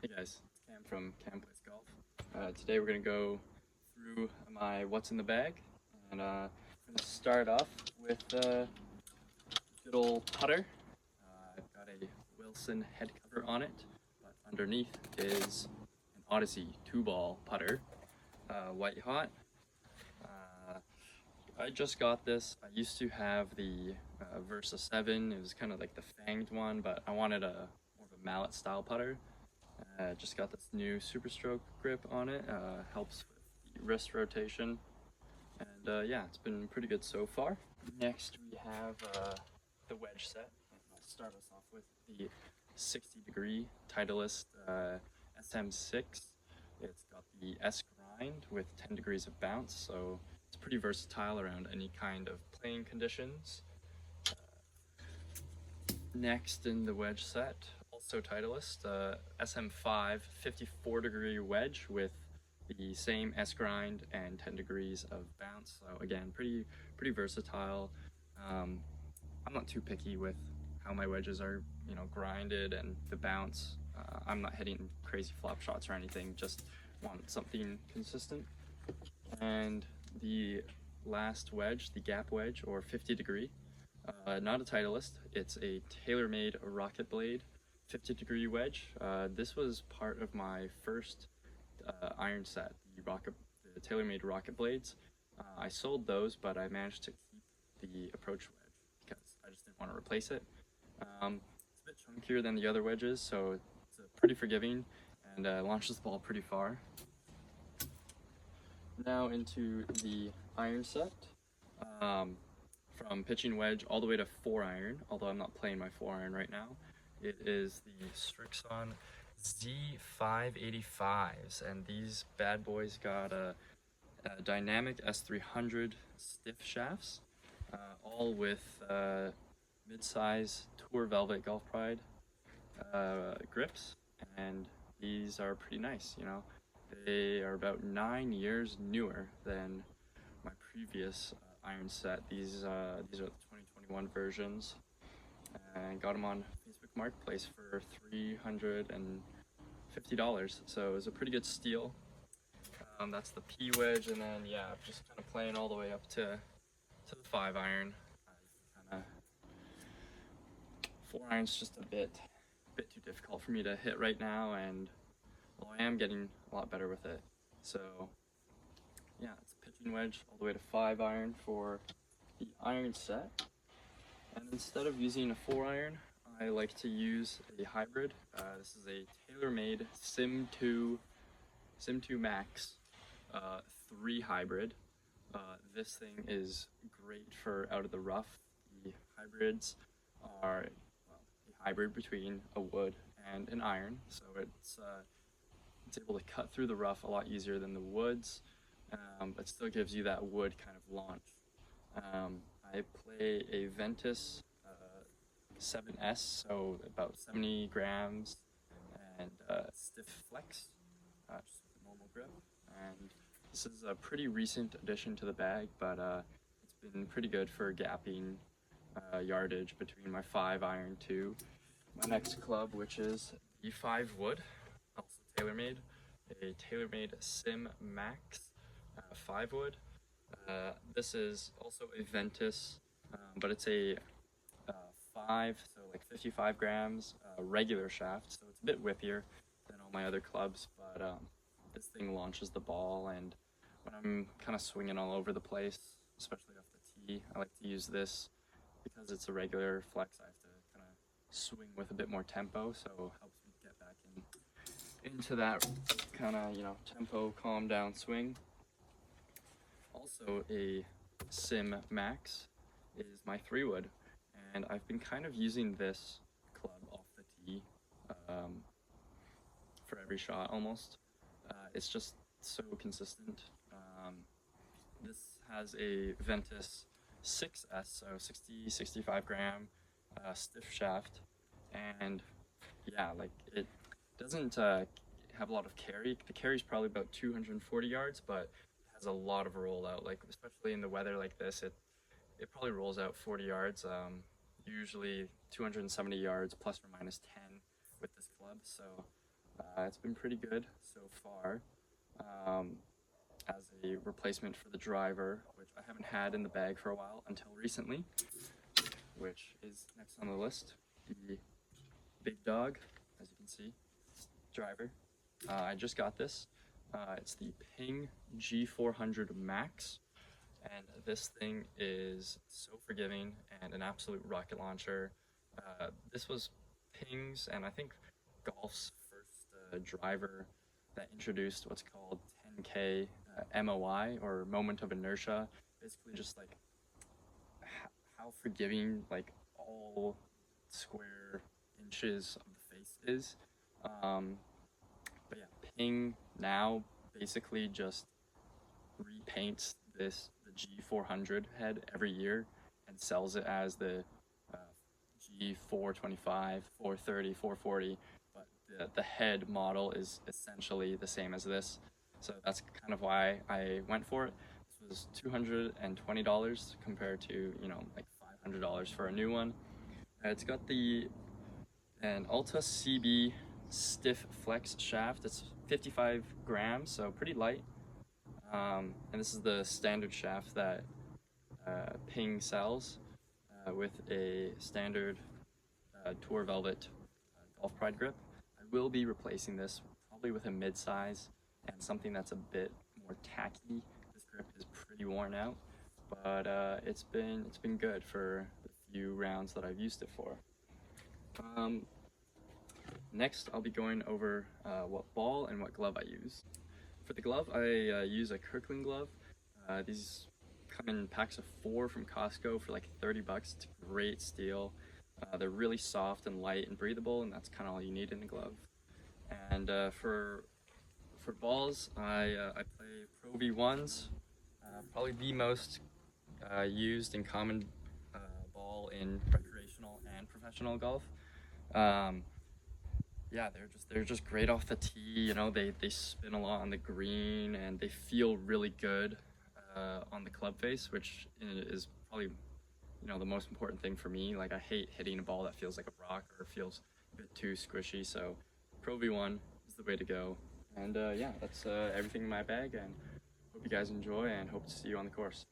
Hey guys, it's Cam from Cam Plays Golf. Today we're going to go through my what's in the bag, and I'm going to start off with good old putter. I've got a Wilson head cover on it, but underneath is an Odyssey 2-ball putter, white hot. I just got this. I used to have the Versa 7. It was kind of like the fanged one, but I wanted a more of a mallet style putter. Just got this new Super Stroke grip on it. Helps with the wrist rotation, and yeah, it's been pretty good so far. Next, we have the wedge set. I'll start us off with the 60-degree Titleist SM6. It's got the S grind with 10 degrees of bounce, so it's pretty versatile around any kind of playing conditions. Next in the wedge set, also Titleist, SM5 54-degree wedge with the same S grind and 10 degrees of bounce. So again, pretty versatile. I'm not too picky with how my wedges are, grinded and the bounce. I'm not hitting crazy flop shots or anything. Just want something consistent. And the last wedge, the gap wedge or 50-degree. Not a Titleist, it's a TaylorMade Rocket Blade 50-degree wedge. This was part of my first iron set, the TaylorMade Rocket Blades. I sold those, but I managed to keep the approach wedge because I just didn't want to replace it. It's a bit chunkier than the other wedges, so it's pretty forgiving and launches the ball pretty far. Now into the iron set. From pitching wedge all the way to 4-iron, although I'm not playing my 4-iron right now. It is the Strixon Z585s, and these bad boys got a dynamic S300 stiff shafts, all with mid-size Tour Velvet Golf Pride grips, and these are pretty nice. They are about 9 years newer than my previous iron set. These are the 2021 versions, and got them on Facebook Marketplace for $350. So it was a pretty good steal. That's the P wedge, and then yeah, just kind of playing all the way up to the 5-iron. Kind of 4-iron's just a bit too difficult for me to hit right now, and well, I am getting a lot better with it. So yeah, it's pitching wedge all the way to 5-iron for the iron set. And instead of using a 4-iron, I like to use a hybrid. This is a TaylorMade Sim2 Max 3 hybrid. This thing is great for out of the rough. The hybrids are a hybrid between a wood and an iron, so it's able to cut through the rough a lot easier than the woods. But still gives you that wood kind of launch. I play a Ventus 7S, so about 70 grams, and stiff flex, just with a normal grip. And this is a pretty recent addition to the bag, but it's been pretty good for gapping yardage between my 5-iron to my next club, which is the 5 wood, also TaylorMade, a TaylorMade Sim Max 5 wood. This is also a Ventus, but it's a 5, so like 55 grams regular shaft, so it's a bit whippier than all my other clubs, but this thing launches the ball, and when I'm kind of swinging all over the place, especially off the tee, I like to use this because it's a regular flex. I have to kind of swing with a bit more tempo, so it helps me get back into that kind of tempo, calm down swing. Also a Sim Max is my 3 wood, and I've been kind of using this club off the tee for every shot almost. It's just so consistent. This has a Ventus 6S, so 65 gram stiff shaft, and yeah, like it doesn't have a lot of carry. The carry's probably about 240 yards, but has a lot of rollout, like especially in the weather like this, it probably rolls out 40 yards, usually 270 yards plus or minus 10 with this club. So It's been pretty good so far. Um, as a replacement for the driver, which I haven't had in the bag for a while until recently, which is next on the list, the big dog, as you can see, driver. I just got this. It's the Ping G400 Max, and this thing is so forgiving and an absolute rocket launcher. This was Ping's and I think Golf's first driver that introduced what's called 10K MOI, or moment of inertia. Basically, just like how forgiving like all square inches of the face is. But yeah, Ping now basically just repaints the G400 head every year and sells it as the uh, G425, 430, 440, but the head model is essentially the same as this. So that's kind of why I went for it. This was $220 compared to, like $500 for a new one. It's got an Alta CB stiff flex shaft. It's 55 grams, so pretty light. And this is the standard shaft that Ping sells with a standard Tour Velvet Golf Pride grip. I will be replacing this probably with a mid-size and something that's a bit more tacky. This grip is pretty worn out, but it's been good for the few rounds that I've used it for. Next, I'll be going over what ball and what glove I use. For the glove, I use a Kirkland glove. These come in packs of 4 from Costco for like 30 bucks. It's a great steal. They're really soft and light and breathable, and that's kind of all you need in a glove. And for balls, I play Pro V1s, probably the most used and common ball in recreational and professional golf. Yeah, they're just great off the tee. They spin a lot on the green and they feel really good on the club face, which is probably the most important thing for me. Like, I hate hitting a ball that feels like a rock or feels a bit too squishy. So Pro V1 is the way to go. And yeah, that's everything in my bag. And hope you guys enjoy and hope to see you on the course.